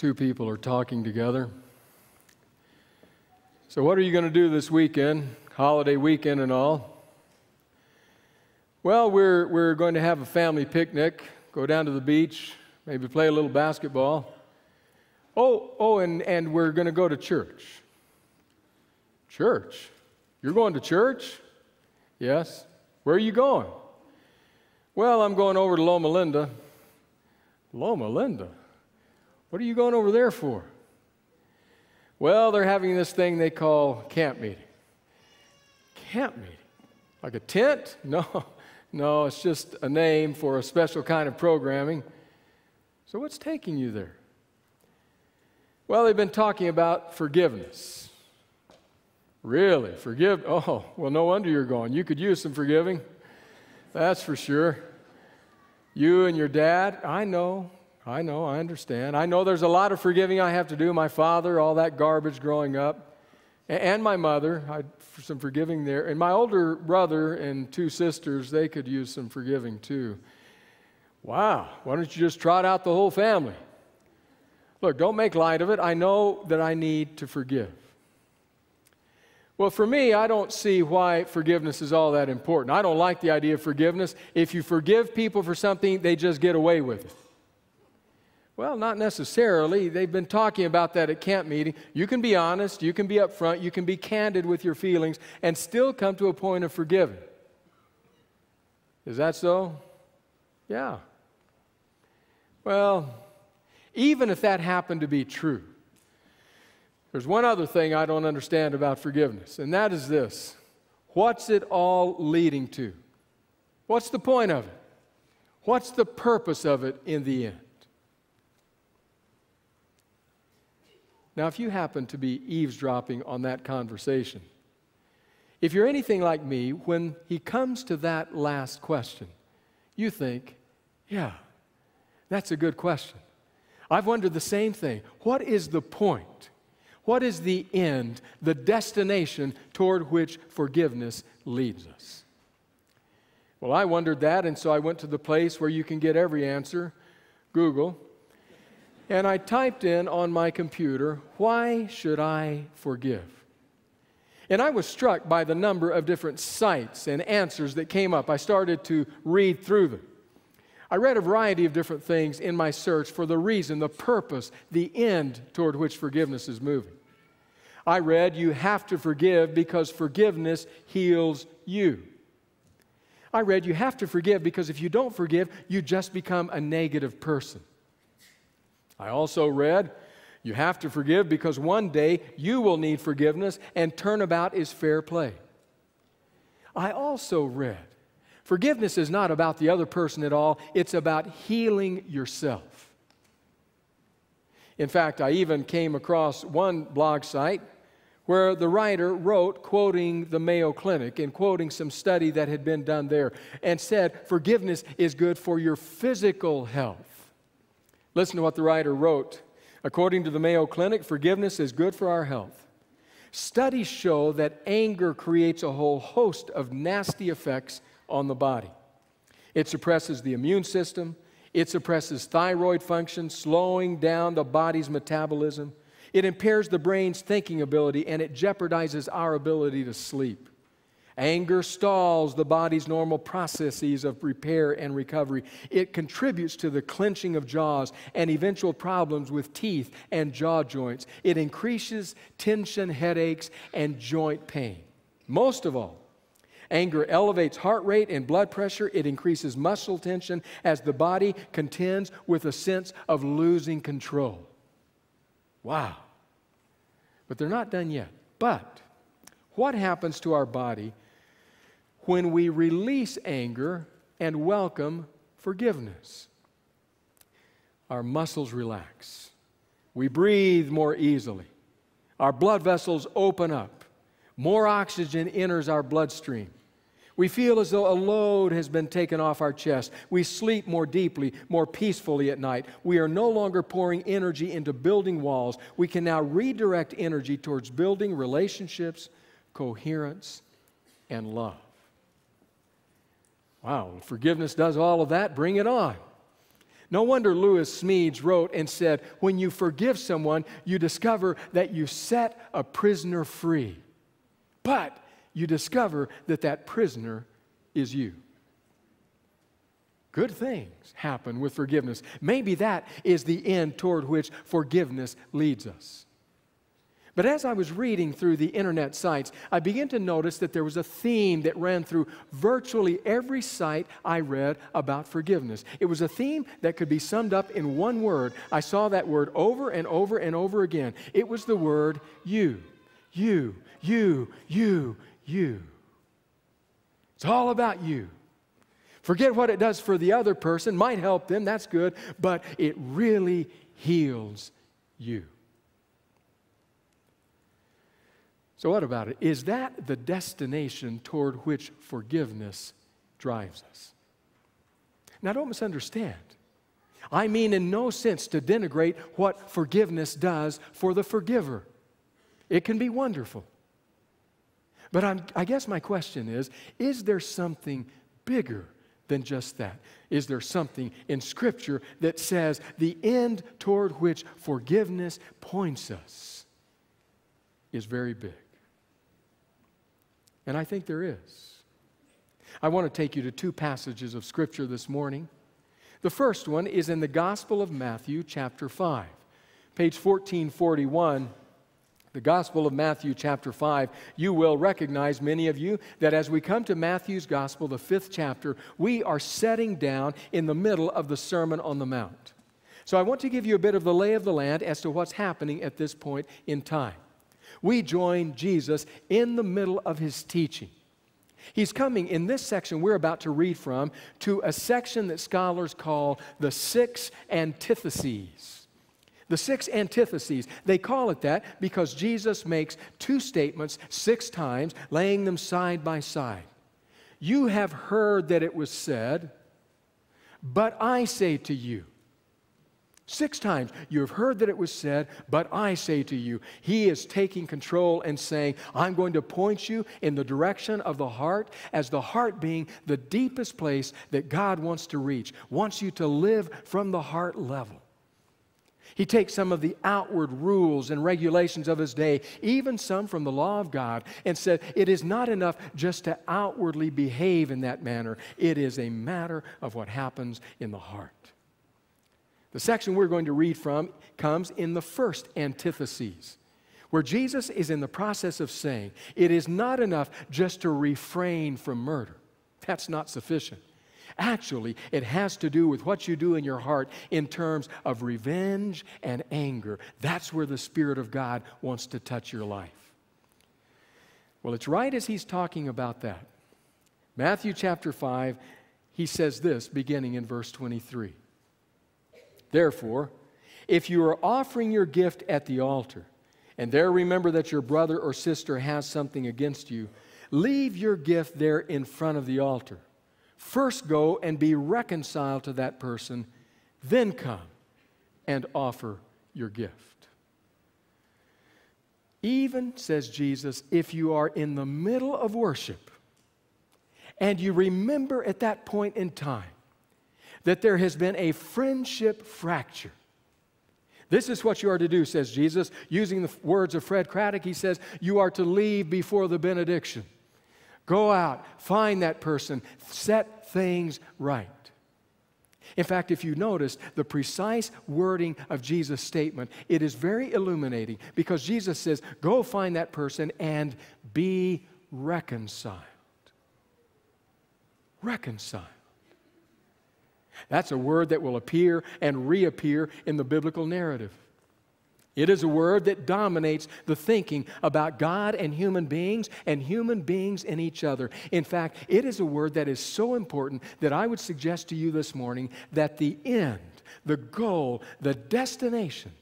two people are talking together. So what are you going to do this weekend, holiday weekend and all? Well, we're going to have a family picnic, go down to the beach, maybe play a little basketball. And we're going to go to church. Church? You're going to church? Yes. Where are you going? Well, I'm going over to Loma Linda. Loma Linda? What are you going over there for? Well, they're having this thing they call camp meeting. Camp meeting? Like a tent? No, it's just a name for a special kind of programming. So what's taking you there? Well, they've been talking about forgiveness. Really? Oh, well, no wonder you're going. You could use some forgiving. That's for sure. You and your dad, I know, I understand. I know there's a lot of forgiving I have to do. My father, all that garbage growing up. And my mother, some forgiving there. And my older brother and two sisters, they could use some forgiving too. Wow, why don't you just trot out the whole family? Look, don't make light of it. I know that I need to forgive. Well, for me, I don't see why forgiveness is all that important. I don't like the idea of forgiveness. If you forgive people for something, they just get away with it. Well, not necessarily. They've been talking about that at camp meeting. You can be honest, you can be upfront, you can be candid with your feelings, and still come to a point of forgiving. Is that so? Yeah. Well, even if that happened to be true, there's one other thing I don't understand about forgiveness, and that is this. What's it all leading to? What's the point of it? What's the purpose of it in the end? Now, if you happen to be eavesdropping on that conversation, if you're anything like me, when he comes to that last question, you think, yeah, that's a good question. I've wondered the same thing. What is the point? What is the end, the destination toward which forgiveness leads us? Well, I wondered that, and so I went to the place where you can get every answer, Google, and I typed in on my computer, why should I forgive? And I was struck by the number of different sites and answers that came up. I started to read through them. I read a variety of different things in my search for the reason, the purpose, the end toward which forgiveness is moving. I read, you have to forgive because forgiveness heals you. I read, you have to forgive because if you don't forgive, you just become a negative person. I also read, you have to forgive because one day you will need forgiveness and turnabout is fair play. I also read, forgiveness is not about the other person at all, it's about healing yourself. In fact, I even came across one blog site where the writer wrote, quoting the Mayo Clinic and quoting some study that had been done there, and said, forgiveness is good for your physical health. Listen to what the writer wrote. According to the Mayo Clinic, forgiveness is good for our health. Studies show that anger creates a whole host of nasty effects on the body. It suppresses the immune system. It suppresses thyroid function, slowing down the body's metabolism. It impairs the brain's thinking ability, and it jeopardizes our ability to sleep. Anger stalls the body's normal processes of repair and recovery. It contributes to the clenching of jaws and eventual problems with teeth and jaw joints. It increases tension, headaches, and joint pain. Most of all, anger elevates heart rate and blood pressure. It increases muscle tension as the body contends with a sense of losing control. Wow. But they're not done yet. But what happens to our body when we release anger and welcome forgiveness? Our muscles relax. We breathe more easily. Our blood vessels open up. More oxygen enters our bloodstream. We feel as though a load has been taken off our chest. We sleep more deeply, more peacefully at night. We are no longer pouring energy into building walls. We can now redirect energy towards building relationships, coherence, and love. Wow, forgiveness does all of that. Bring it on. No wonder Lewis Smedes wrote and said, when you forgive someone, you discover that you set a prisoner free. But you discover that that prisoner is you. Good things happen with forgiveness. Maybe that is the end toward which forgiveness leads us. But as I was reading through the internet sites, I began to notice that there was a theme that ran through virtually every site I read about forgiveness. It was a theme that could be summed up in one word. I saw that word over and over and over again. It was the word you. You, you, you, you. It's all about you. Forget what it does for the other person. Might help them, that's good, but it really heals you. So what about it? Is that the destination toward which forgiveness drives us? Now don't misunderstand. I mean in no sense to denigrate what forgiveness does for the forgiver. It can be wonderful. But I guess my question is there something bigger than just that? Is there something in Scripture that says the end toward which forgiveness points us is very big? And I think there is. I want to take you to two passages of Scripture this morning. The first one is in the Gospel of Matthew, chapter 5. Page 1441, the Gospel of Matthew, chapter 5. You will recognize, many of you, that as we come to Matthew's Gospel, the 5th chapter, we are setting down in the middle of the Sermon on the Mount. So I want to give you a bit of the lay of the land as to what's happening at this point in time. We join Jesus in the middle of his teaching. He's coming, in this section we're about to read from, to a section that scholars call the 6 antitheses. The 6 antitheses. They call it that because Jesus makes two statements 6 times, laying them side by side. You have heard that it was said, but I say to you. 6 times, you have heard that it was said, but I say to you. He is taking control and saying, I'm going to point you in the direction of the heart, as the heart being the deepest place that God wants to reach, wants you to live from the heart level. He takes some of the outward rules and regulations of his day, even some from the law of God, and said, it is not enough just to outwardly behave in that manner. It is a matter of what happens in the heart. The section we're going to read from comes in the first antitheses, where Jesus is in the process of saying, it is not enough just to refrain from murder. That's not sufficient. Actually, it has to do with what you do in your heart in terms of revenge and anger. That's where the Spirit of God wants to touch your life. Well, it's right as he's talking about that. Matthew chapter 5, he says this, beginning in verse 23. Therefore, if you are offering your gift at the altar, and there remember that your brother or sister has something against you, leave your gift there in front of the altar. First go and be reconciled to that person, then come and offer your gift. Even, says Jesus, if you are in the middle of worship, and you remember at that point in time that there has been a friendship fracture. This is what you are to do, says Jesus. Using the words of Fred Craddock, he says, you are to leave before the benediction. Go out, find that person, set things right. In fact, if you notice the precise wording of Jesus' statement, it is very illuminating because Jesus says, go find that person and be reconciled. Reconciled. That's a word that will appear and reappear in the biblical narrative. It is a word that dominates the thinking about God and human beings in each other. In fact, it is a word that is so important that I would suggest to you this morning that the end, the goal, the destination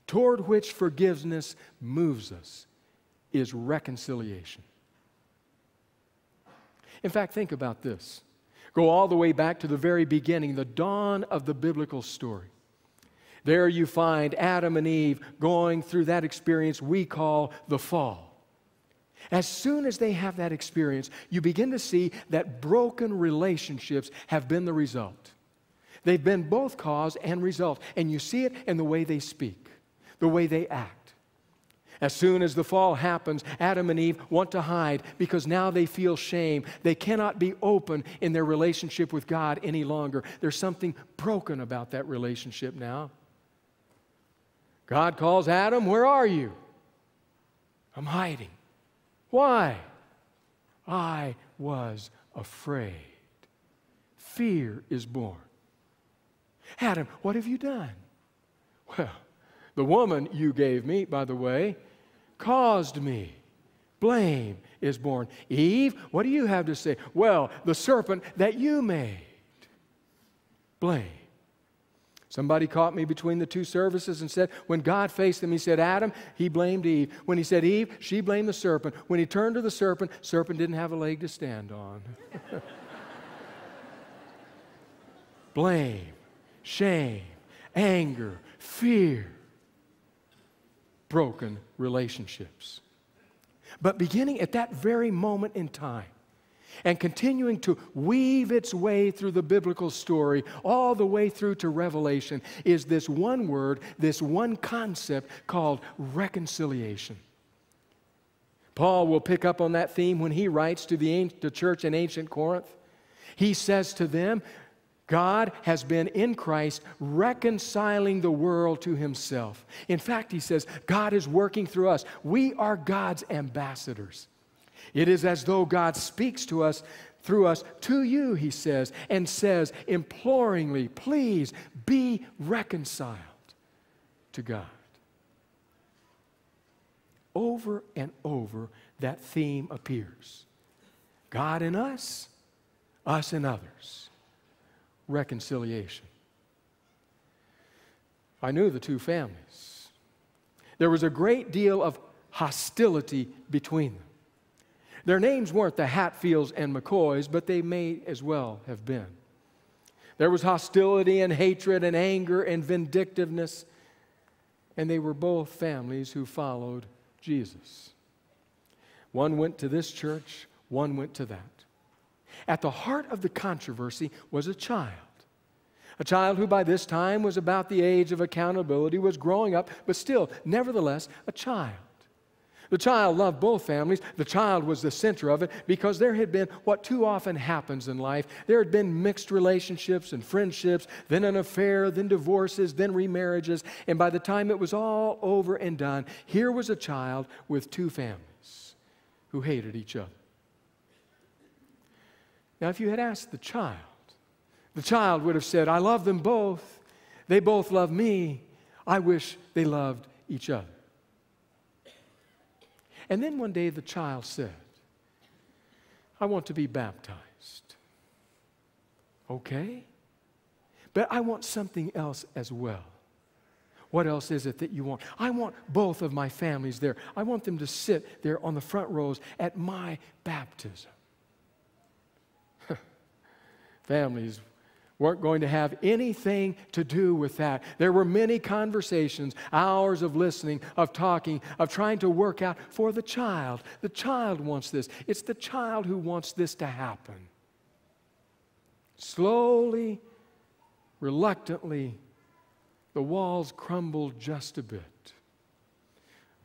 toward which forgiveness moves us is reconciliation. In fact, think about this. Go all the way back to the very beginning, the dawn of the biblical story. There you find Adam and Eve going through that experience we call the fall. As soon as they have that experience, you begin to see that broken relationships have been the result. They've been both cause and result. And you see it in the way they speak, the way they act. As soon as the fall happens, Adam and Eve want to hide because now they feel shame. They cannot be open in their relationship with God any longer. There's something broken about that relationship now. God calls Adam, "Where are you?" "I'm hiding." "Why?" "I was afraid." Fear is born. "Adam, what have you done?" "Well, the woman you gave me, by the way, caused me." Blame is born. "Eve, what do you have to say?" "Well, the serpent that you made." Blame. Somebody caught me between the two services and said, when God faced them, He said, Adam, He blamed Eve. When He said Eve, she blamed the serpent. When He turned to the serpent didn't have a leg to stand on. Blame, shame, anger, fear. Broken relationships. But beginning at that very moment in time and continuing to weave its way through the biblical story all the way through to Revelation is this one word, this one concept called reconciliation. Paul will pick up on that theme when he writes to the church in ancient Corinth. He says to them, God has been in Christ reconciling the world to Himself. In fact, he says, God is working through us. We are God's ambassadors. It is as though God speaks to us, through us, to you, he says, and says imploringly, please be reconciled to God. Over and over, that theme appears. God in us in others. Reconciliation. I knew the two families. There was a great deal of hostility between them. Their names weren't the Hatfields and McCoys, but they may as well have been. There was hostility and hatred and anger and vindictiveness, and they were both families who followed Jesus. One went to this church, one went to that. At the heart of the controversy was a child who by this time was about the age of accountability, was growing up, but still, nevertheless, a child. The child loved both families. The child was the center of it because there had been what too often happens in life. There had been mixed relationships and friendships, then an affair, then divorces, then remarriages, and by the time it was all over and done, here was a child with two families who hated each other. Now, if you had asked the child would have said, I love them both. They both love me. I wish they loved each other. And then one day the child said, I want to be baptized. Okay, but I want something else as well. What else is it that you want? I want both of my families there. I want them to sit there on the front rows at my baptism. Families weren't going to have anything to do with that. There were many conversations, hours of listening, of talking, of trying to work out for the child. The child wants this. It's the child who wants this to happen. Slowly, reluctantly, the walls crumbled just a bit.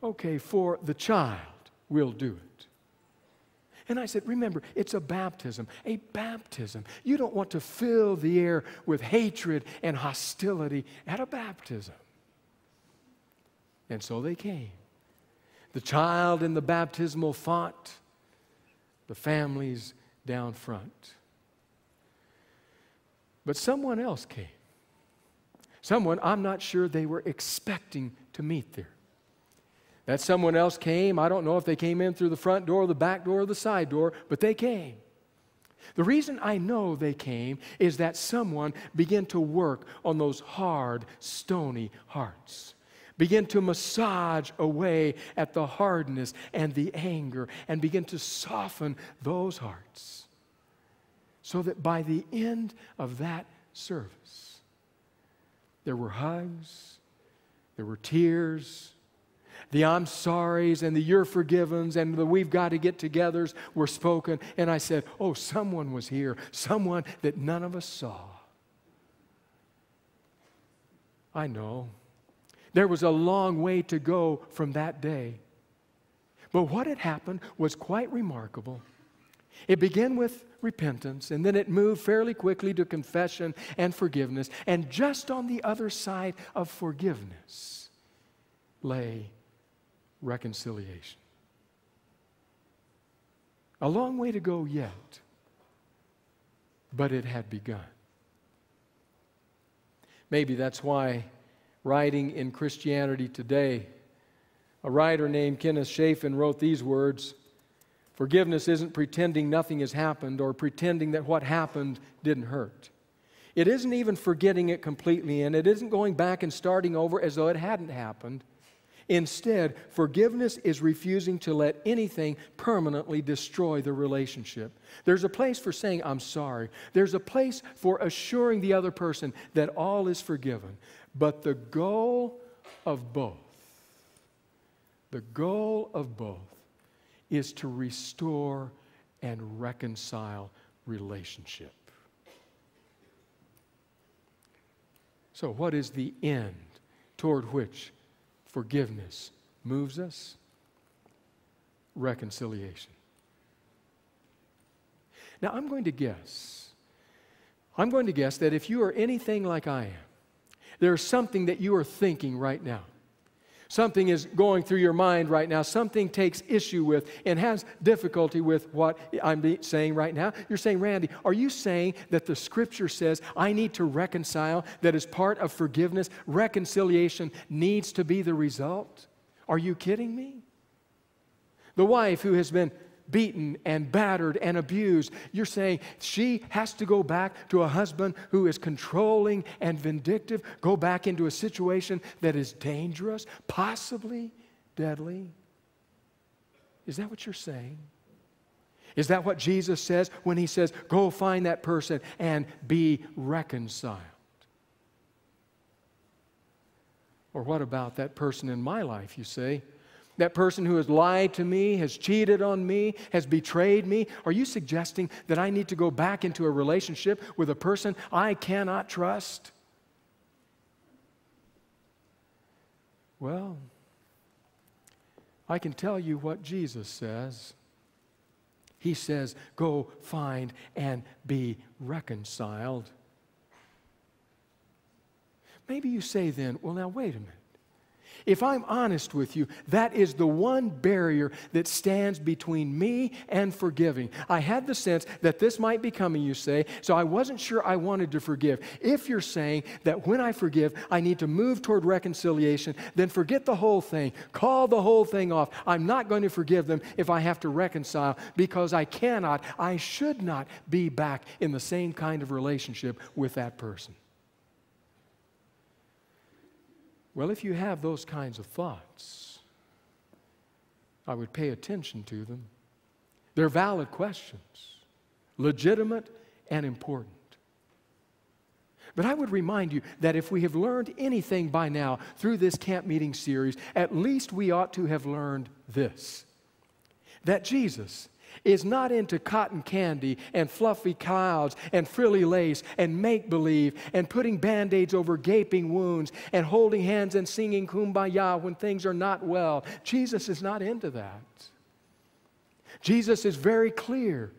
Okay, for the child, we'll do it. And I said, remember, it's a baptism. A baptism. You don't want to fill the air with hatred and hostility at a baptism. And so they came. The child in the baptismal font, the families down front. But someone else came. Someone I'm not sure they were expecting to meet there. That someone else came. I don't know if they came in through the front door, the back door, or the side door, but they came. The reason I know they came is that someone began to work on those hard, stony hearts. Begin to massage away at the hardness and the anger and begin to soften those hearts. So that by the end of that service, there were hugs, there were tears, the I'm sorry's and the you're forgivens and the we've got to get togethers were spoken. And I said, oh, someone was here, someone that none of us saw. I know. There was a long way to go from that day. But what had happened was quite remarkable. It began with repentance, and then it moved fairly quickly to confession and forgiveness. And just on the other side of forgiveness lay reconciliation. A long way to go yet, but it had begun. Maybe that's why, writing in Christianity Today, a writer named Kenneth Chafin wrote these words: forgiveness isn't pretending nothing has happened or pretending that what happened didn't hurt. It isn't even forgetting it completely, and it isn't going back and starting over as though it hadn't happened. Instead, forgiveness is refusing to let anything permanently destroy the relationship. There's a place for saying, I'm sorry. There's a place for assuring the other person that all is forgiven. But the goal of both is to restore and reconcile relationship. So what is the end toward which forgiveness moves us? Reconciliation. Now, I'm going to guess that if you are anything like I am, there's something that you are thinking right now. Something is going through your mind right now. Something takes issue with and has difficulty with what I'm saying right now. You're saying, Randy, are you saying that the Scripture says I need to reconcile, that as part of forgiveness, reconciliation needs to be the result? Are you kidding me? The wife who has been beaten and battered and abused, you're saying she has to go back to a husband who is controlling and vindictive, go back into a situation that is dangerous, possibly deadly? Is that what you're saying? Is that what Jesus says when He says, go find that person and be reconciled? Or what about that person in my life, you say? That person who has lied to me, has cheated on me, has betrayed me. Are you suggesting that I need to go back into a relationship with a person I cannot trust? Well, I can tell you what Jesus says. He says, go find and be reconciled. Maybe you say then, well, now wait a minute. If I'm honest with you, that is the one barrier that stands between me and forgiving. I had the sense that this might be coming, you say, so I wasn't sure I wanted to forgive. If you're saying that when I forgive, I need to move toward reconciliation, then forget the whole thing. Call the whole thing off. I'm not going to forgive them if I have to reconcile, because I should not be back in the same kind of relationship with that person. Well, if you have those kinds of thoughts, I would pay attention to them. They're valid questions, legitimate and important. But I would remind you that if we have learned anything by now through this camp meeting series, at least we ought to have learned this: that Jesus is not into cotton candy and fluffy clouds and frilly lace and make-believe and putting Band-Aids over gaping wounds and holding hands and singing Kumbaya when things are not well. Jesus is not into that. Jesus is very clear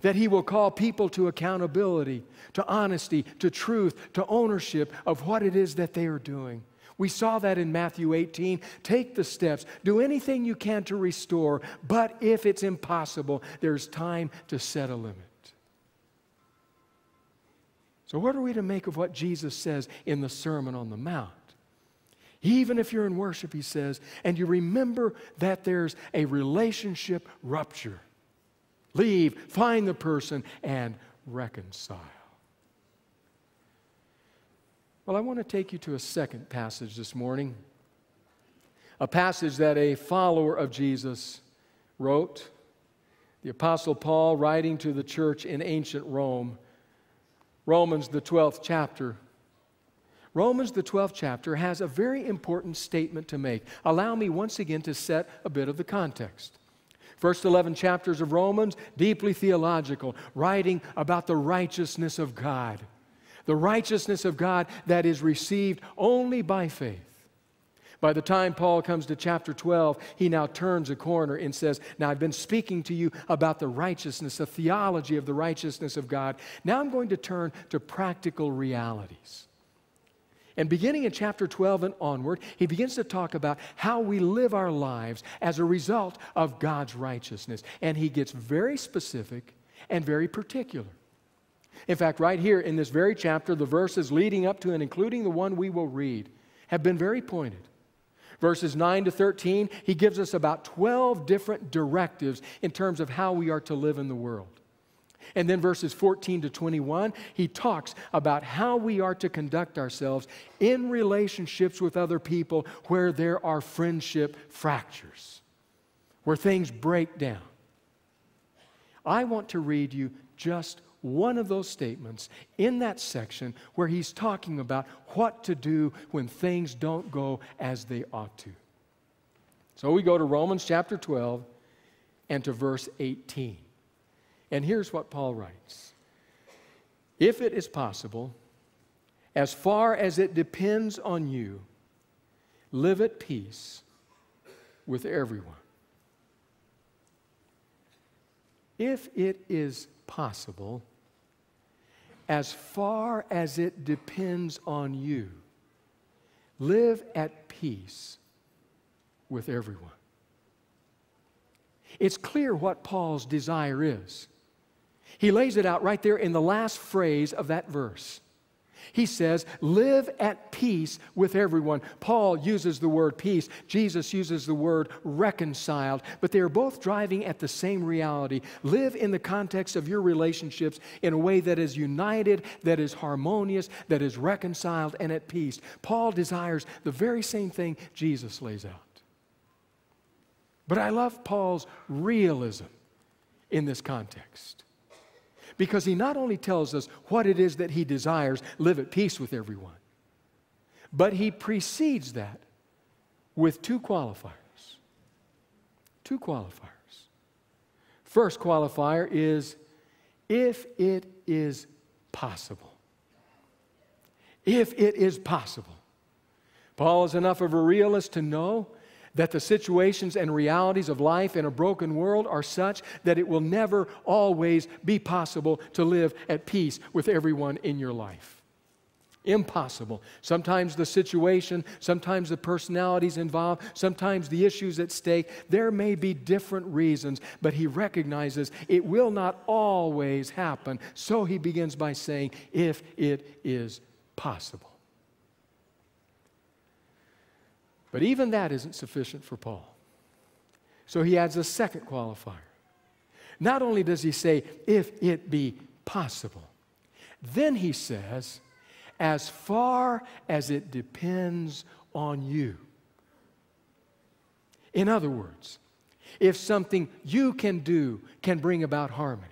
that He will call people to accountability, to honesty, to truth, to ownership of what it is that they are doing. We saw that in Matthew 18. Take the steps. Do anything you can to restore. But if it's impossible, there's time to set a limit. So what are we to make of what Jesus says in the Sermon on the Mount? Even if you're in worship, He says, and you remember that there's a relationship rupture. Leave, find the person, and reconcile. Well, I want to take you to a second passage this morning, a passage that a follower of Jesus wrote. The Apostle Paul, writing to the church in ancient Rome, Romans, the 12th chapter. Romans, the 12th chapter, has a very important statement to make. Allow me once again to set a bit of the context. First 11 chapters of Romans, deeply theological, writing about the righteousness of God. The righteousness of God that is received only by faith. By the time Paul comes to chapter 12, he now turns a corner and says, now I've been speaking to you about the righteousness, the theology of the righteousness of God. Now I'm going to turn to practical realities. And beginning in chapter 12 and onward, he begins to talk about how we live our lives as a result of God's righteousness. And he gets very specific and very particular. In fact, right here in this very chapter, the verses leading up to and including the one we will read have been very pointed. Verses 9 to 13, he gives us about 12 different directives in terms of how we are to live in the world. And then verses 14 to 21, he talks about how we are to conduct ourselves in relationships with other people where there are friendship fractures, where things break down. I want to read you just one of those statements in that section where he's talking about what to do when things don't go as they ought to. So we go to Romans chapter 12 and to verse 18. And here's what Paul writes. If it is possible, as far as it depends on you, live at peace with everyone. If it is possible, as far as it depends on you, live at peace with everyone. It's clear what Paul's desire is. He lays it out right there in the last phrase of that verse. He says, live at peace with everyone. Paul uses the word peace. Jesus uses the word reconciled. But they are both driving at the same reality. Live in the context of your relationships in a way that is united, that is harmonious, that is reconciled and at peace. Paul desires the very same thing Jesus lays out. But I love Paul's realism in this context. Because he not only tells us what it is that he desires, live at peace with everyone, but he precedes that with two qualifiers. Two qualifiers. First qualifier is, if it is possible. If it is possible. Paul is enough of a realist to know that the situations and realities of life in a broken world are such that it will never always be possible to live at peace with everyone in your life. Impossible. Sometimes the situation, sometimes the personalities involved, sometimes the issues at stake, there may be different reasons, but he recognizes it will not always happen. So he begins by saying, if it is possible. But even that isn't sufficient for Paul. So he adds a second qualifier. Not only does he say, if it be possible, then he says, as far as it depends on you. In other words, if something you can do can bring about harmony,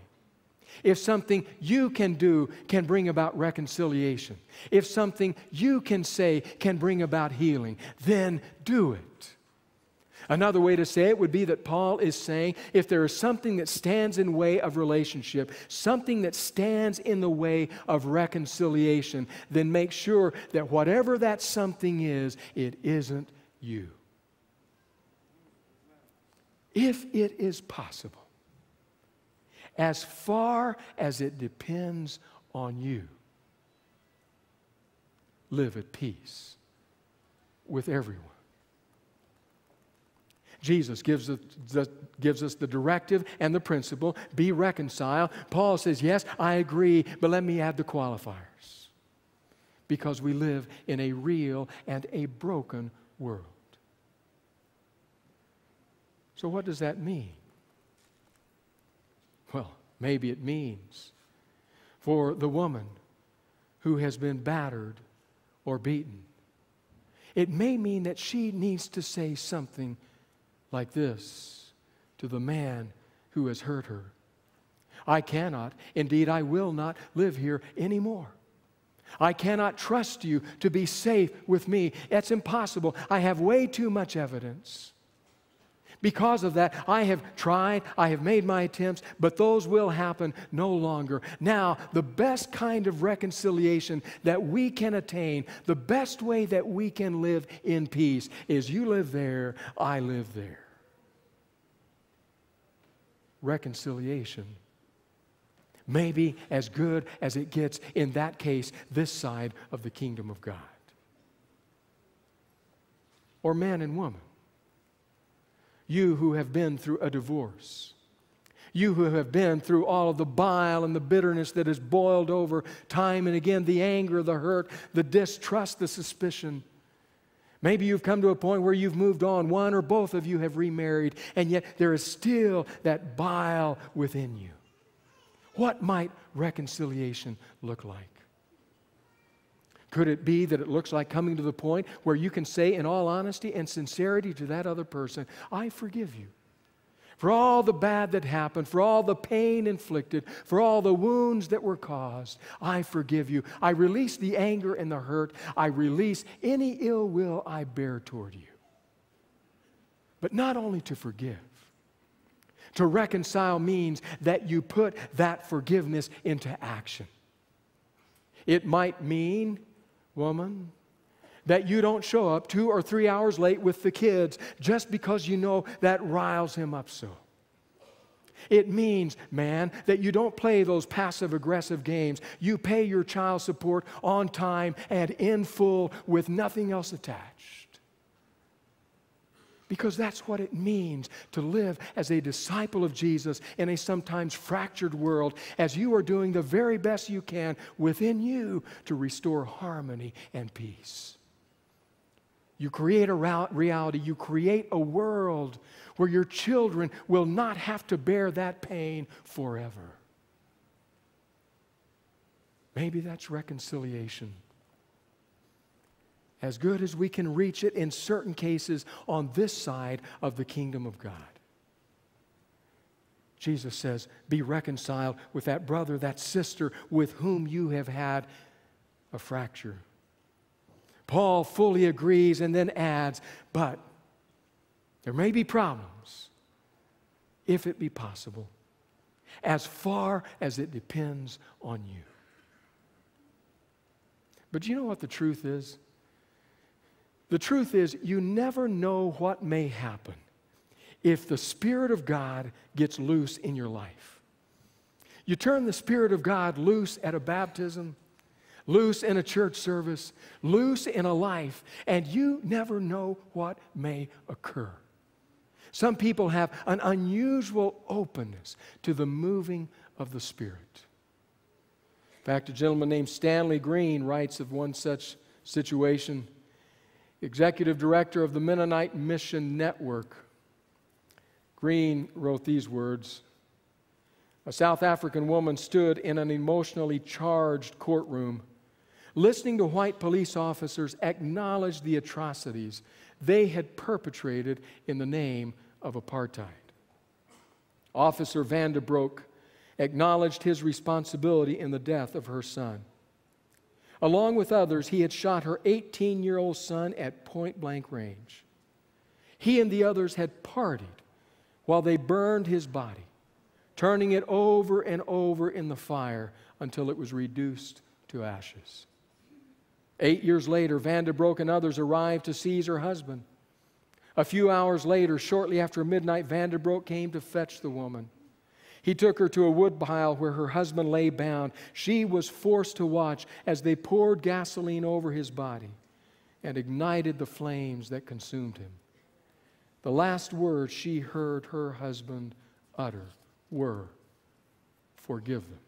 if something you can do can bring about reconciliation, if something you can say can bring about healing, then do it. Another way to say it would be that Paul is saying, if there is something that stands in the way of relationship, something that stands in the way of reconciliation, then make sure that whatever that something is, it isn't you. If it is possible, as far as it depends on you, live at peace with everyone. Jesus gives us the directive and the principle, be reconciled. Paul says, yes, I agree, but let me add the qualifiers. Because we live in a real and a broken world. So what does that mean? Well, maybe it means for the woman who has been battered or beaten, it may mean that she needs to say something like this to the man who has hurt her. I cannot, indeed I will not live here anymore. I cannot trust you to be safe with me. It's impossible. I have way too much evidence. Because of that, I have tried, I have made my attempts, but those will happen no longer. Now, the best kind of reconciliation that we can attain, the best way that we can live in peace is you live there, I live there. Reconciliation may be as good as it gets, in that case, this side of the kingdom of God. Or man and woman. You who have been through a divorce. You who have been through all of the bile and the bitterness that has boiled over time and again, the anger, the hurt, the distrust, the suspicion. Maybe you've come to a point where you've moved on. One or both of you have remarried, and yet there is still that bile within you. What might reconciliation look like? Could it be that it looks like coming to the point where you can say in all honesty and sincerity to that other person, I forgive you for all the bad that happened, for all the pain inflicted, for all the wounds that were caused. I forgive you. I release the anger and the hurt. I release any ill will I bear toward you. But not only to forgive. To reconcile means that you put that forgiveness into action. It might mean, woman, that you don't show up 2 or 3 hours late with the kids just because you know that riles him up so. It means, man, that you don't play those passive-aggressive games. You pay your child support on time and in full with nothing else attached. Because that's what it means to live as a disciple of Jesus in a sometimes fractured world, as you are doing the very best you can within you to restore harmony and peace. You create a reality, you create a world where your children will not have to bear that pain forever. Maybe that's reconciliation. As good as we can reach it in certain cases on this side of the kingdom of God. Jesus says, be reconciled with that brother, that sister with whom you have had a fracture. Paul fully agrees and then adds, but there may be problems, if it be possible, as far as it depends on you. But you know what the truth is? The truth is, you never know what may happen if the Spirit of God gets loose in your life. You turn the Spirit of God loose at a baptism, loose in a church service, loose in a life, and you never know what may occur. Some people have an unusual openness to the moving of the Spirit. In fact, a gentleman named Stanley Green writes of one such situation. Executive director of the Mennonite Mission Network. Green wrote these words. A South African woman stood in an emotionally charged courtroom, listening to white police officers acknowledge the atrocities they had perpetrated in the name of apartheid. Officer Vanderbroek acknowledged his responsibility in the death of her son. Along with others, he had shot her 18-year-old son at point-blank range. He and the others had partied while they burned his body, turning it over and over in the fire until it was reduced to ashes. 8 years later, Vanderbroek and others arrived to seize her husband. A few hours later, shortly after midnight, Vanderbroek came to fetch the woman. He took her to a woodpile where her husband lay bound. She was forced to watch as they poured gasoline over his body and ignited the flames that consumed him. The last words she heard her husband utter were, "Forgive them."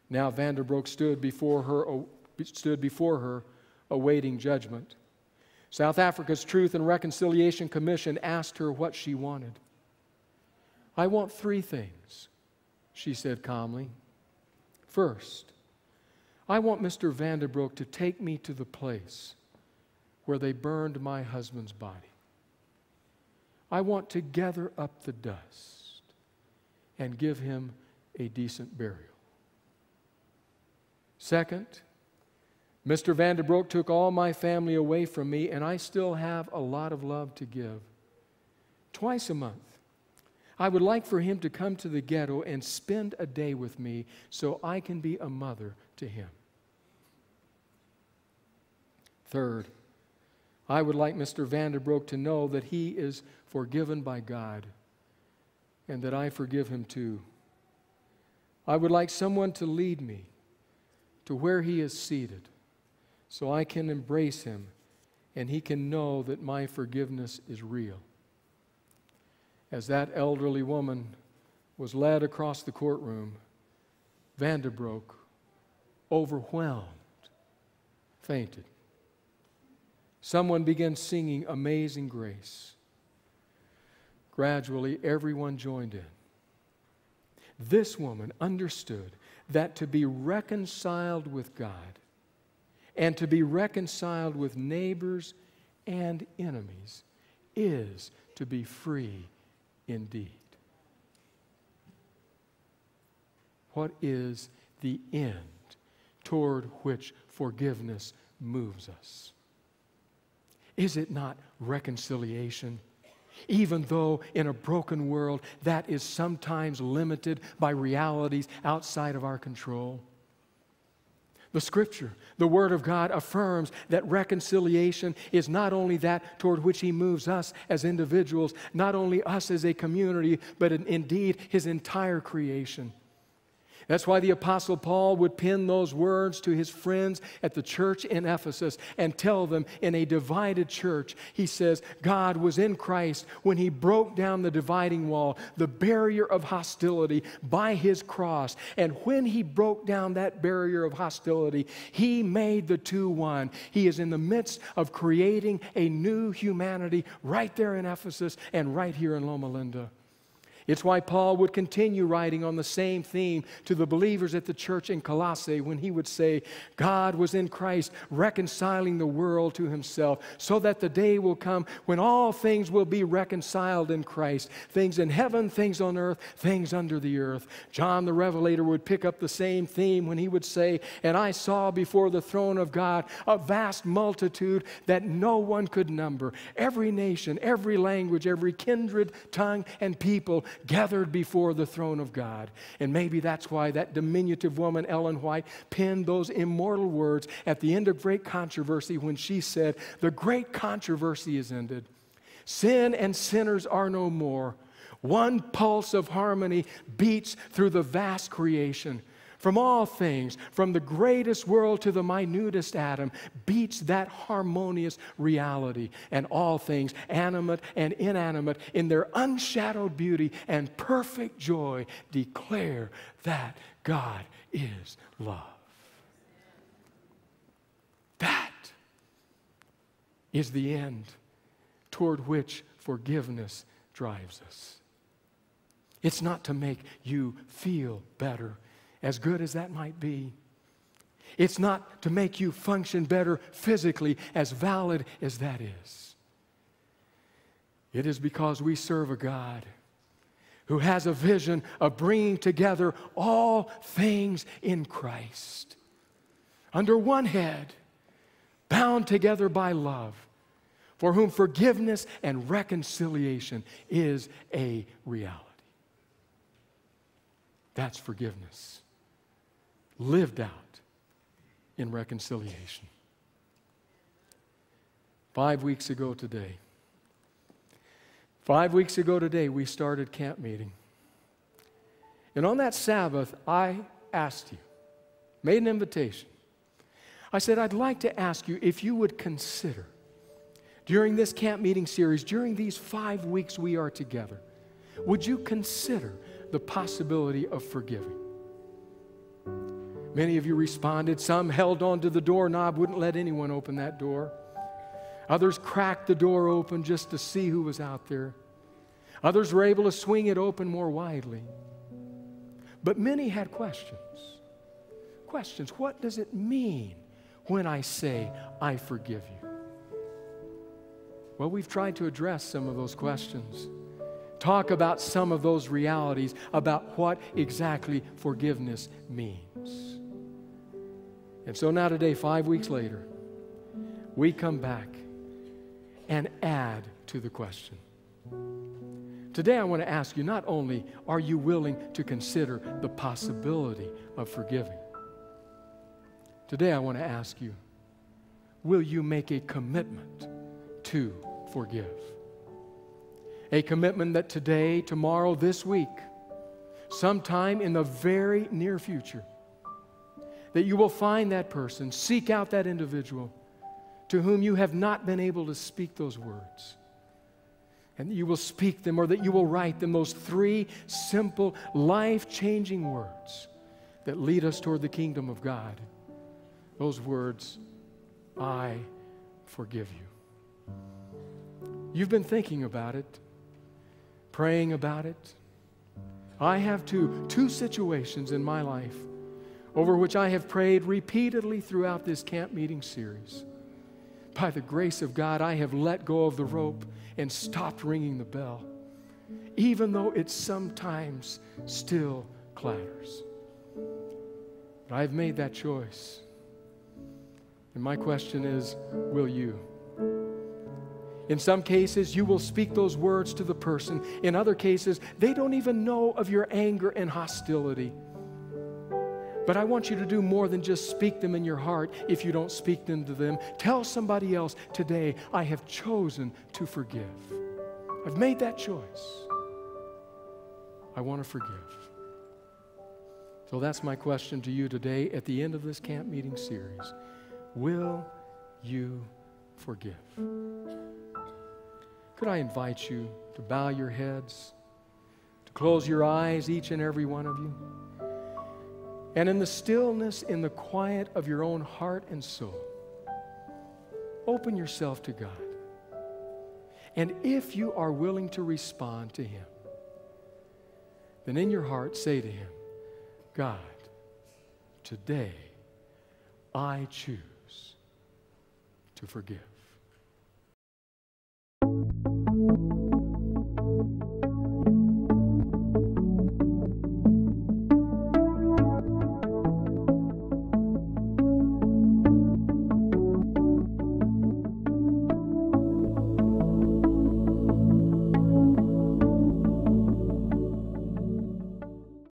Now Vanderbroek stood before her, awaiting judgment. South Africa's Truth and Reconciliation Commission asked her what she wanted. "I want 3 things," she said calmly. "First, I want Mr. Vanderbroek to take me to the place where they burned my husband's body. I want to gather up the dust and give him a decent burial. Second, Mr. Vanderbroek took all my family away from me, and I still have a lot of love to give. twice a month. I would like for him to come to the ghetto and spend a day with me so I can be a mother to him. Third, I would like Mr. Vanderbroek to know that he is forgiven by God and that I forgive him too. I would like someone to lead me to where he is seated so I can embrace him and he can know that my forgiveness is real. As that elderly woman was led across the courtroom, Vanderbroek, overwhelmed, fainted. Someone began singing Amazing Grace. Gradually, everyone joined in. This woman understood that to be reconciled with God and to be reconciled with neighbors and enemies is to be free indeed. What is the end toward which forgiveness moves us? Is it not reconciliation? Even though in a broken world that is sometimes limited by realities outside of our control. The Scripture, the Word of God, affirms that reconciliation is not only that toward which He moves us as individuals, not only us as a community, but indeed His entire creation. That's why the Apostle Paul would pen those words to his friends at the church in Ephesus and tell them in a divided church, he says, God was in Christ when He broke down the dividing wall, the barrier of hostility by His cross. And when He broke down that barrier of hostility, He made the two one. He is in the midst of creating a new humanity right there in Ephesus and right here in Loma Linda. It's why Paul would continue writing on the same theme to the believers at the church in Colossae when he would say, God was in Christ reconciling the world to Himself so that the day will come when all things will be reconciled in Christ. Things in heaven, things on earth, things under the earth. John the Revelator would pick up the same theme when he would say, and I saw before the throne of God a vast multitude that no one could number. Every nation, every language, every kindred, tongue, and people gathered before the throne of God. And maybe that's why that diminutive woman, Ellen White, penned those immortal words at the end of Great Controversy when she said, the great controversy is ended. Sin and sinners are no more. One pulse of harmony beats through the vast creation. From all things, from the greatest world to the minutest atom, beats that harmonious reality. And all things, animate and inanimate, in their unshadowed beauty and perfect joy, declare that God is love. That is the end toward which forgiveness drives us. It's not to make you feel better, as good as that might be. It's not to make you function better physically, as valid as that is. It is because we serve a God who has a vision of bringing together all things in Christ under one head, bound together by love, for whom forgiveness and reconciliation is a reality. That's forgiveness lived out in reconciliation. 5 weeks ago today, we started camp meeting. And on that Sabbath, I asked you, made an invitation. I said, I'd like to ask you if you would consider, during this camp meeting series, during these 5 weeks we are together, would you consider the possibility of forgiving? Many of you responded. Some held on to the doorknob, wouldn't let anyone open that door. Others cracked the door open just to see who was out there. Others were able to swing it open more widely. But many had questions. Questions. What does it mean when I say, I forgive you? Well, we've tried to address some of those questions. Talk about some of those realities about what exactly forgiveness means. And so now today, 5 weeks later, we come back and add to the question. Today I want to ask you, not only are you willing to consider the possibility of forgiving, today I want to ask you, will you make a commitment to forgive? A commitment that today, tomorrow, this week, sometime in the very near future, that you will find that person, seek out that individual to whom you have not been able to speak those words, and that you will speak them, or that you will write them, those 3 simple, life-changing words that lead us toward the kingdom of God. Those words, I forgive you. You've been thinking about it, praying about it. I have two situations in my life over which I have prayed repeatedly throughout this camp meeting series. By the grace of God, I have let go of the rope and stopped ringing the bell, even though it sometimes still clatters. But I've made that choice. And my question is, will you? In some cases, you will speak those words to the person. In other cases, they don't even know of your anger and hostility. But I want you to do more than just speak them in your heart if you don't speak them to them. Tell somebody else, today, I have chosen to forgive. I've made that choice. I want to forgive. So that's my question to you today at the end of this camp meeting series. Will you forgive? Could I invite you to bow your heads, to close your eyes, each and every one of you? And in the stillness, in the quiet of your own heart and soul, open yourself to God. And if you are willing to respond to Him, then in your heart say to Him, God, today I choose to forgive.